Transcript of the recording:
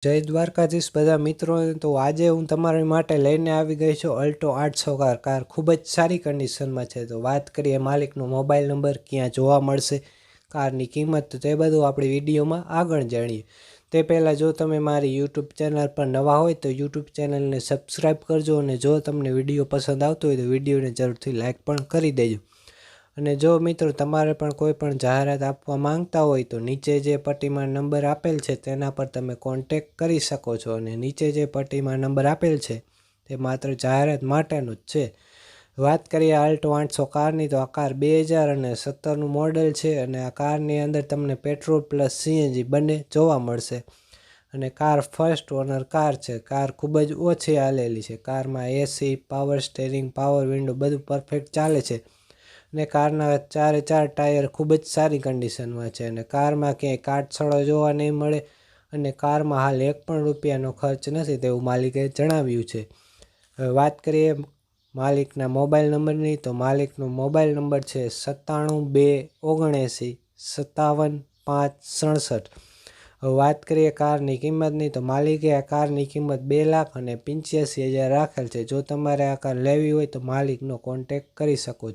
જય દ્વારકાધીશ બધા મિત્રોને. તો આજે હું તમારી માટે લઈને આવી ગઈ છું અલ્ટો 800 કાર ખૂબ જ સારી કન્ડિશનમાં છે. તો વાત કરીએ માલિકનો મોબાઈલ નંબર, ક્યાં જોવા મળશે, કારની કિંમત, તો તે બધું આપણી વિડીયોમાં આગળ જાણીએ. તે પહેલાં જો તમે મારી યુટ્યુબ ચેનલ પર નવા હોય તો યુટ્યુબ ચેનલને સબસ્ક્રાઈબ કરજો, અને જો તમને વિડીયો પસંદ આવતો હોય તો વિડીયોને જરૂરથી લાઇક પણ કરી દેજો. અને જો મિત્રો તમારે પણ કોઈ પણ જાહેરાત આપવા માંગતા હોય તો નીચે જે પટ્ટીમાં નંબર આપેલ છે તેના પર તમે કોન્ટેક કરી શકો છો. અને નીચે જે પટ્ટીમાં નંબર આપેલ છે તે માત્ર જાહેરાત માટેનું જ છે. વાત કરીએ આલ્ટો 800 કારની, તો આ કાર 2017નું મોડેલ છે. અને આ કારની અંદર તમને પેટ્રોલ પ્લસ સીએનજી બંને જોવા મળશે. અને કાર ફર્સ્ટ ઓનર કાર છે. કાર ખૂબ જ ઓછી હાલેલી છે. કારમાં એસી, પાવર સ્ટેરિંગ, પાવર વિન્ડો બધું પરફેક્ટ ચાલે છે. અને કારના 4 ટાયર ખૂબ જ સારી કન્ડિશનમાં છે. અને કારમાં ક્યાંય કાટછડો જોવા નહીં મળે. અને કારમાં હાલ એક પણ રૂપિયાનો ખર્ચ નથી તેવું માલિકે જણાવ્યું છે. હવે વાત કરીએ માલિકના મોબાઈલ નંબરની, તો માલિકનો મોબાઈલ નંબર છે 97 279 57 567. હવે વાત કરીએ કારની કિંમતની, તો માલિકે આ કારની કિંમત 2,85,000 રાખેલ છે. જો તમારે આ કાર લેવી હોય તો માલિકનો કોન્ટેક કરી શકો છો.